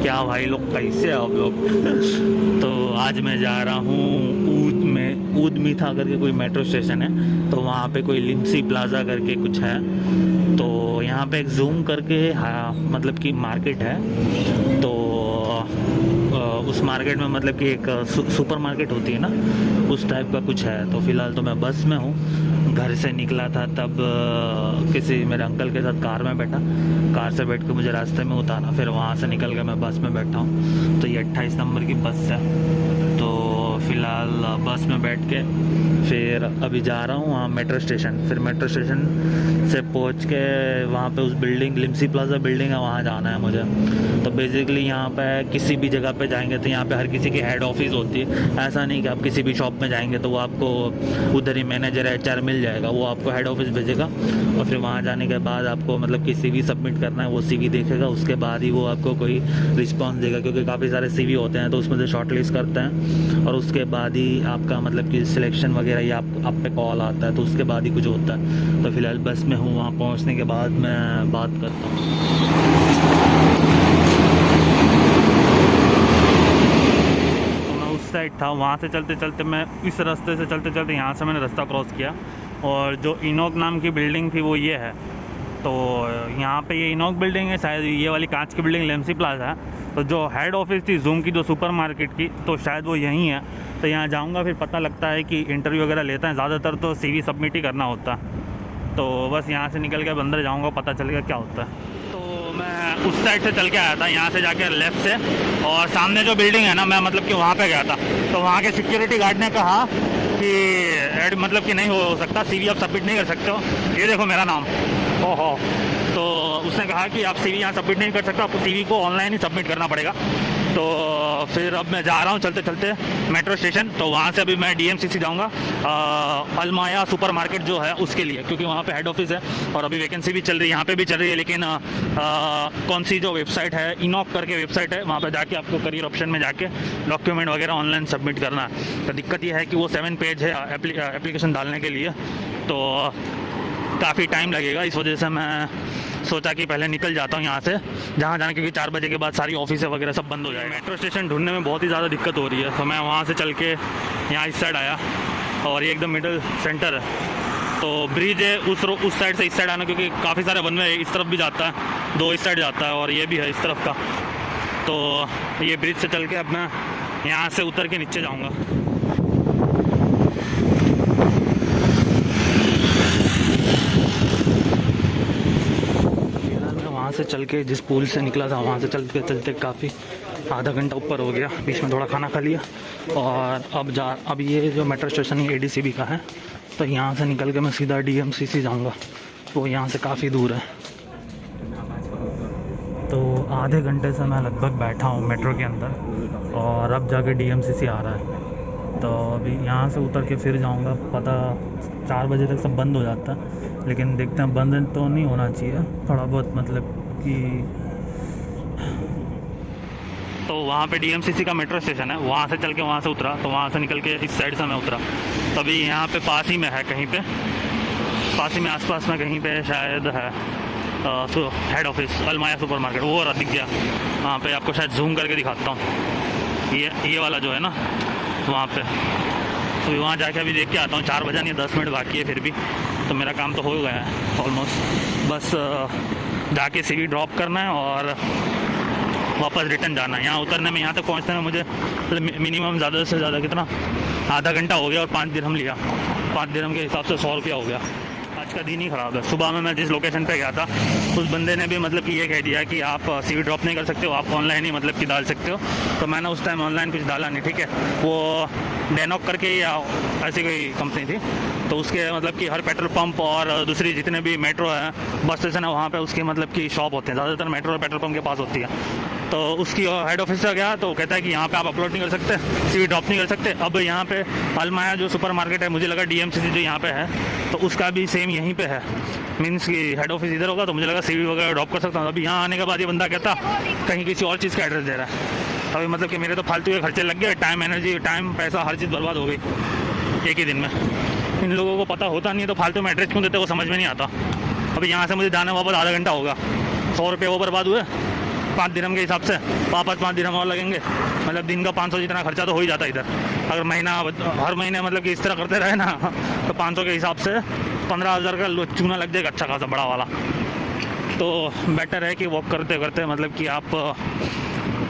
क्या भाई लोग, कैसे आप लोग? तो आज मैं जा रहा हूँ ऊद मीठा करके कोई मेट्रो स्टेशन है, तो वहाँ पे कोई लिम्सी प्लाजा करके कुछ है। तो यहाँ पे एक जूम करके मतलब कि मार्केट है। तो उस मार्केट में मतलब कि एक सुपर मार्केट होती है ना, उस टाइप का कुछ है। तो फ़िलहाल तो मैं बस में हूँ, घर से निकला था तब किसी मेरे अंकल के साथ कार में बैठा, कार से बैठ के मुझे रास्ते में उतारा, फिर वहाँ से निकल के मैं बस में बैठा हूँ। तो ये 28 नंबर की बस है। तो फ़िलहाल बस में बैठ के फिर अभी जा रहा हूँ वहाँ मेट्रो स्टेशन। फिर मेट्रो स्टेशन से पहुँच के वहाँ पे उस बिल्डिंग, लिम्सी प्लाजा बिल्डिंग है, वहाँ जाना है मुझे। तो बेसिकली यहाँ पे किसी भी जगह पे जाएंगे तो यहाँ पे हर किसी की हेड ऑफिस होती है। ऐसा नहीं कि आप किसी भी शॉप में जाएंगे तो वो आपको उधर ही मैनेजर HR मिल जाएगा, वो आपको हेड ऑफिस भेजेगा। और फिर वहाँ जाने के बाद आपको मतलब कि CV सबमिट करना है, वो CV देखेगा, उसके बाद ही वो आपको कोई रिस्पॉन्स देगा, क्योंकि काफ़ी सारे CV होते हैं तो उसमें से शॉर्ट लिस्ट करते हैं और उसके बाद ही आपका मतलब कि सिलेक्शन वगैरह या आप पे कॉल आता है, तो उसके बाद ही कुछ होता है। तो फिलहाल बस में हूँ, वहाँ पहुँचने के बाद मैं बात करता हूँ। साइड था, वहाँ से चलते चलते मैं इस रास्ते से चलते चलते यहाँ से मैंने रास्ता क्रॉस किया, और जो इनोक नाम की बिल्डिंग थी वो ये है। तो यहाँ पे ये इनोक बिल्डिंग है, शायद ये वाली कांच की बिल्डिंग लिम्सी प्लाजा है। तो जो हेड ऑफिस थी जूम की, जो सुपर मार्केट की, तो शायद वो यहीं है। तो यहाँ जाऊँगा, फिर पता लगता है कि इंटरव्यू वगैरह लेते हैं, ज़्यादातर तो CV सबमिट ही करना होता है। तो बस यहाँ से निकल के अंदर जाऊँगा, पता चलेगा क्या होता है। तो मैं उस साइड से चल के आया था, यहाँ से जाके लेफ़्ट से, और सामने जो बिल्डिंग है ना, मैं मतलब कि वहाँ पे गया था। तो वहाँ के सिक्योरिटी गार्ड ने कहा कि मतलब कि नहीं हो सकता, CV आप सबमिट नहीं कर सकते हो। ये देखो मेरा नाम, ओहो। तो उसने कहा कि आप CV यहाँ सबमिट नहीं कर सकते, आपको CV को ऑनलाइन ही सबमिट करना पड़ेगा। तो फिर अब मैं जा रहा हूँ चलते चलते मेट्रो स्टेशन। तो वहाँ से अभी मैं DMCC जाऊँगा, अलमाया सुपर मार्केट जो है उसके लिए, क्योंकि वहाँ पे हेड ऑफिस है और अभी वैकेंसी भी चल रही है, यहाँ पे भी चल रही है। लेकिन कौन सी जो वेबसाइट है, इनॉक करके वेबसाइट है, वहाँ पे जाके आपको करियर ऑप्शन में जाके डॉक्यूमेंट वगैरह ऑनलाइन सबमिट करना है। तो दिक्कत ये है कि वो 7 पेज है एप्लीकेशन डालने के लिए, तो काफ़ी टाइम लगेगा। इस वजह से मैं सोचा कि पहले निकल जाता हूँ यहाँ से जहाँ जाना, क्योंकि 4 बजे के बाद सारी ऑफिसें वगैरह सब बंद हो जाएगा। मेट्रो स्टेशन ढूंढने में बहुत ही ज़्यादा दिक्कत हो रही है। तो मैं वहाँ से चल के यहाँ इस साइड आया, और ये एकदम मिडल सेंटर है। तो ब्रिज है उस साइड से इस साइड आना, क्योंकि काफ़ी सारे वन वे इस तरफ भी जाता है, 2 इस साइड जाता है, और ये भी है इस तरफ का। तो ये ब्रिज से चल के अब मैं यहाँ से उतर के नीचे जाऊँगा। वहाँ से चल के, जिस पुल से निकला था वहाँ से चलते चलते काफ़ी आधा घंटा ऊपर हो गया। बीच में थोड़ा खाना खा लिया, और अब ये जो मेट्रो स्टेशन है ADCB का है। तो यहाँ से निकल के मैं सीधा DMCC जाऊँगा, वो यहाँ से काफ़ी दूर है। तो आधे घंटे से मैं लगभग बैठा हूँ मेट्रो के अंदर, और अब जाके DMCC आ रहा है। तो अभी यहाँ से उतर के फिर जाऊँगा। पता 4 बजे तक सब बंद हो जाता है, लेकिन देखते हैं, बंद तो नहीं होना चाहिए, थोड़ा बहुत मतलब कि। तो वहाँ पे DMCC का मेट्रो स्टेशन है, वहाँ से चल के वहाँ से उतरा, तो वहाँ से निकल के इस साइड से मैं उतरा। तभी यहाँ पे पास ही में है, कहीं पे पास ही में आसपास में कहीं पे शायद है हेड ऑफिस अलमाया सुपर मार्केट, वो दिख गया। वहाँ पे आपको शायद जूम करके दिखाता हूँ, ये वाला जो है ना, वहाँ पे। तो वहाँ जाके अभी देख के आता हूँ। 4 बजे नहीं, 10 मिनट बाकी है फिर भी, तो मेरा काम तो हो गया है ऑलमोस्ट। बस जाके CV ड्रॉप करना है और वापस रिटर्न जाना है। यहाँ उतरने में, यहाँ तक पहुँचने में मुझे मिनिमम ज़्यादा से ज़्यादा कितना, आधा घंटा हो गया, और 5 दिरहम लिया। 5 दिरहम के हिसाब से 100 रुपया हो गया। आज का दिन ही ख़राब है। सुबह में मैं जिस लोकेशन पे गया था, उस बंदे ने भी मतलब कि ये कह दिया कि आप CV ड्रॉप नहीं कर सकते हो, आप ऑनलाइन ही मतलब कि डाल सकते हो। तो मैंने उस टाइम ऑनलाइन कुछ डाला नहीं, ठीक है। वो डेनॉक करके या ऐसी कोई कंपनी थी, तो उसके मतलब कि हर पेट्रोल पंप और दूसरी जितने भी मेट्रो है, बस स्टेशन है, वहाँ पे उसके मतलब कि शॉप होते हैं। ज़्यादातर मेट्रो और पेट्रोल पंप के पास होती है। तो उसकी हेड ऑफिस से गया, तो कहता है कि यहाँ पे आप अपलोड नहीं कर सकते, CV ड्रॉप नहीं कर सकते। अब यहाँ पे अलमाया जो सुपर मार्केट है, मुझे लगा DMCC जो यहाँ पे है, तो उसका भी सेम यहीं पे है। मीन्स कि हेड ऑफिस इधर होगा, तो मुझे लगा CV वगैरह ड्रॉप कर सकता हूँ। अभी यहाँ आने के बाद ये बंदा कहता कहीं किसी और चीज़ का एड्रेस दे रहा है। अभी मतलब कि मेरे तो फालतू के खर्चे लग गए, टाइम एनर्जी, टाइम पैसा हर चीज़ बर्बाद हो गई एक ही दिन में। इन लोगों को पता होता नहीं है, तो फालतू में एड्रेस क्यों देते वो समझ में नहीं आता। अभी यहाँ से मुझे जाने वापस आधा घंटा होगा, 100 रुपये वो बर्बाद हुए। 5 दिरहम के हिसाब से वापस 5 दिरहम और लगेंगे, मतलब दिन का 500 जितना खर्चा तो हो ही जाता है इधर। अगर महीना हर महीने मतलब कि इस तरह करते रहे ना तो 500 के हिसाब से 15,000 का चूना लग जाएगा अच्छा खासा बड़ा वाला। तो बेटर है कि वॉक करते करते मतलब कि आप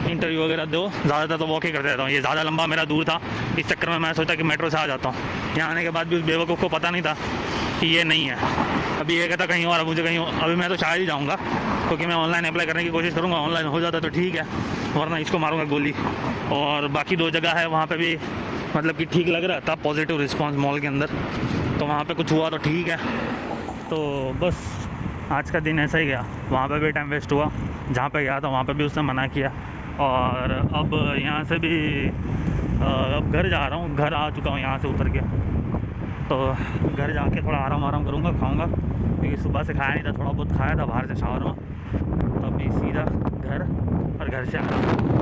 इंटरव्यू वगैरह दो। ज़्यादातर तो वॉक ही करते रहता हूँ, ये ज़्यादा लंबा मेरा दूर था, इस चक्कर में मैं सोचा कि मेट्रो से आ जाता हूँ। यहाँ आने के बाद भी उस बेवकूफ़ को पता नहीं था कि ये नहीं है। अभी ये कहता कहीं और, मुझे कहीं और, अभी मैं तो शायद ही जाऊँगा क्योंकि मैं ऑनलाइन अप्लाई करने की कोशिश करूँगा। ऑनलाइन हो जाता तो ठीक है, वरना इसको मारूँगा गोली। और बाकी 2 जगह है वहाँ पर भी मतलब कि ठीक लग रहा था, पॉजिटिव रिस्पॉन्स मॉल के अंदर, तो वहाँ पर कुछ हुआ तो ठीक है। तो बस आज का दिन ऐसा ही गया। वहाँ पे भी टाइम वेस्ट हुआ, जहाँ पे गया था वहाँ पे भी उसने मना किया। और अब यहाँ से भी अब घर जा रहा हूँ, घर आ चुका हूँ यहाँ से उतर के। तो घर जाके थोड़ा आराम करूँगा, खाऊँगा, क्योंकि सुबह से खाया नहीं था, थोड़ा बहुत खाया था बाहर से शावर में। तो अभी सीधा घर और घर से आ रहा हूँ।